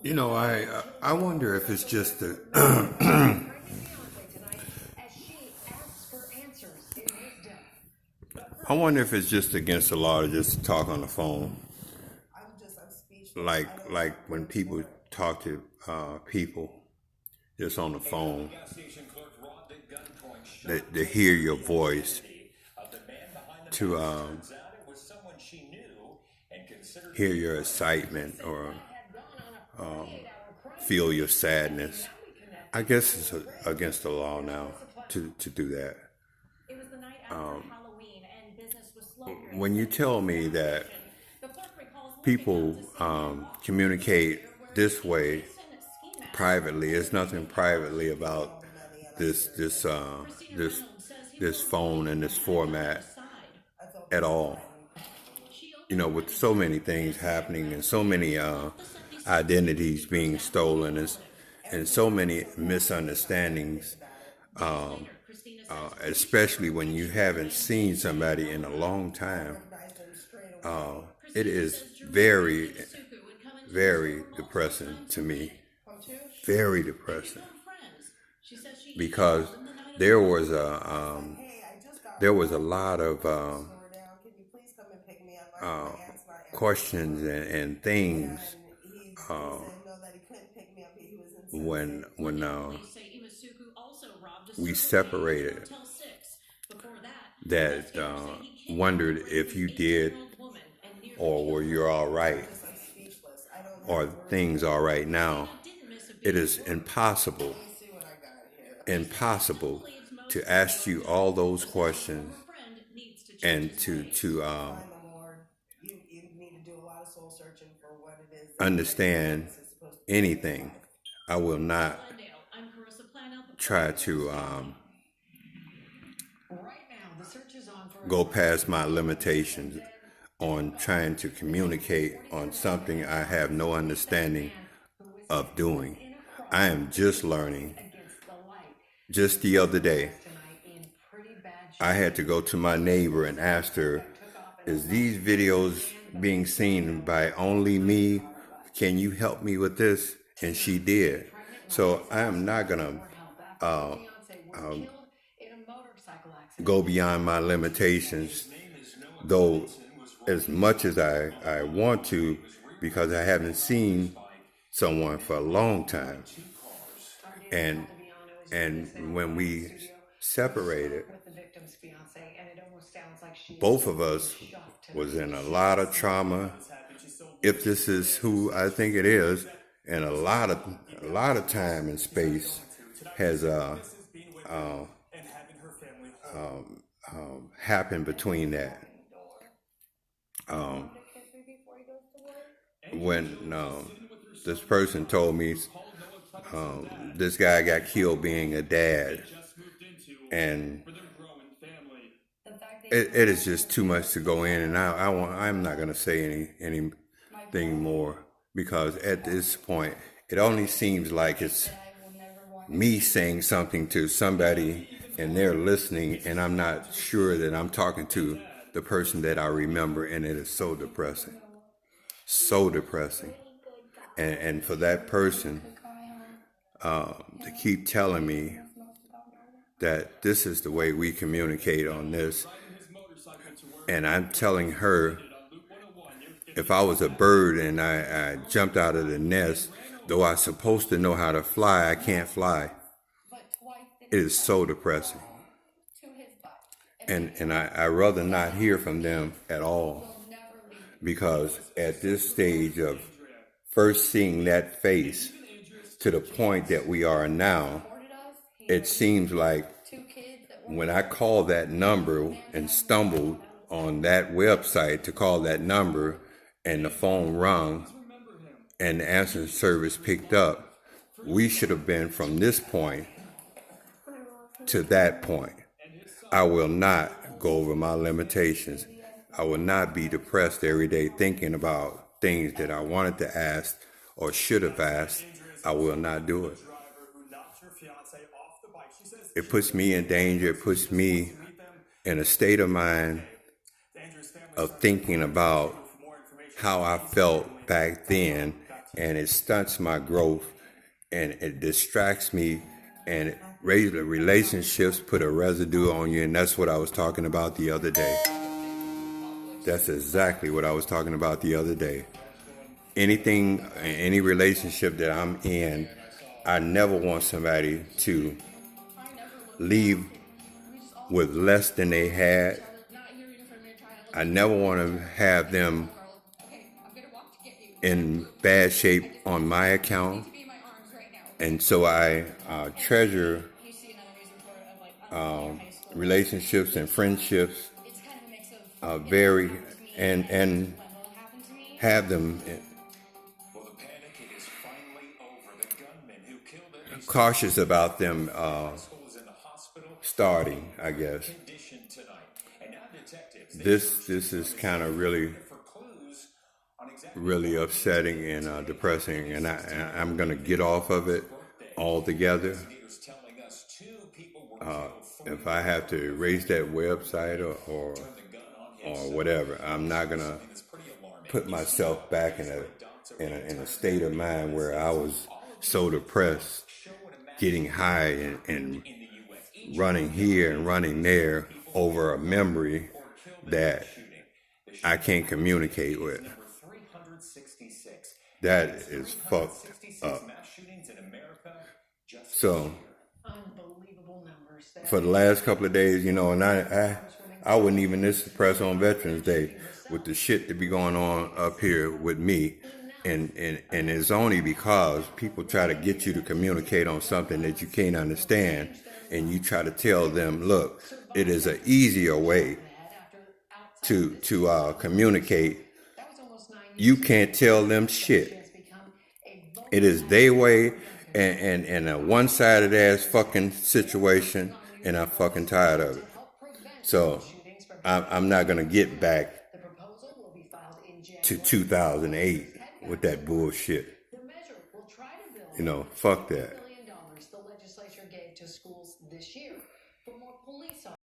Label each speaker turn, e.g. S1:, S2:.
S1: You know, I wonder if it's just the I wonder if it's just against the law to just talk on the phone, like when people talk to people just on the phone, to hear your voice, to hear your excitement or feel your sadness. I guess it's against the law now to do that. When you tell me that people communicate this way privately, there's nothing privately about this this phone and this format at all. You know, with so many things happening and so many identities being stolen and so many misunderstandings, especially when you haven't seen somebody in a long time. It is very, very depressing to me. Very depressing. Because there was a lot of questions and things when we separated that wondered if you did or were you all right or things all right now. It is impossible to ask you all those questions and to understand anything. I will not try to go past my limitations on trying to communicate on something I have no understanding of doing. I am just learning. Just the other day, I had to go to my neighbor and ask her, is these videos being seen by only me? Can you help me with this? And she did. So I am not going to go beyond my limitations, though as much as I want to, because I haven't seen someone for a long time. And when we separated, both of us was in a lot of trauma, if this is who I think it is, and a lot of time and space has happened between that. When this person told me this guy got killed being a dad, and it is just too much to go in, and I'm not going to say anything more, because at this point it only seems like it's me saying something to somebody and they're listening, and I'm not sure that I'm talking to the person that I remember, and it is so depressing. So depressing. And for that person to keep telling me that this is the way we communicate on this, and I'm telling her, if I was a bird and I jumped out of the nest, though I'm supposed to know how to fly, I can't fly. It is so depressing. And I rather not hear from them at all, because at this stage of first seeing that face to the point that we are now, it seems like when I called that number and stumbled on that website to call that number, and the phone rung and the answering service picked up, we should have been from this point to that point. I will not go over my limitations. I will not be depressed every day thinking about things that I wanted to ask or should have asked. I will not do it. It puts me in danger. It puts me in a state of mind of thinking about how I felt back then and it stunts my growth, and it distracts me, and relationships put a residue on you, and that's what I was talking about the other day. That's exactly what I was talking about the other day. Any relationship that I'm in, I never want somebody to leave with less than they had. I never want to have them in bad shape on my account. And so I treasure relationships and friendships very and have them cautious about them starting, I guess. This is kind of really upsetting and depressing, and I'm going to get off of it altogether. If I have to erase that website or whatever, I'm not going to put myself back in a state of mind where I was so depressed, getting high and running here and running there over a memory that I can't communicate with. That is fucked up. So, for the last couple of days, and I wasn't even this depressed on Veterans Day with the shit that be going on up here with me. And it's only because people try to get you to communicate on something that you can't understand, and you try to tell them, look, it is an easier way to communicate. You can't tell them shit. It is their way and a one-sided ass fucking situation, and I'm fucking tired of it. So I'm not gonna get back to 2008 with that bullshit. Fuck that.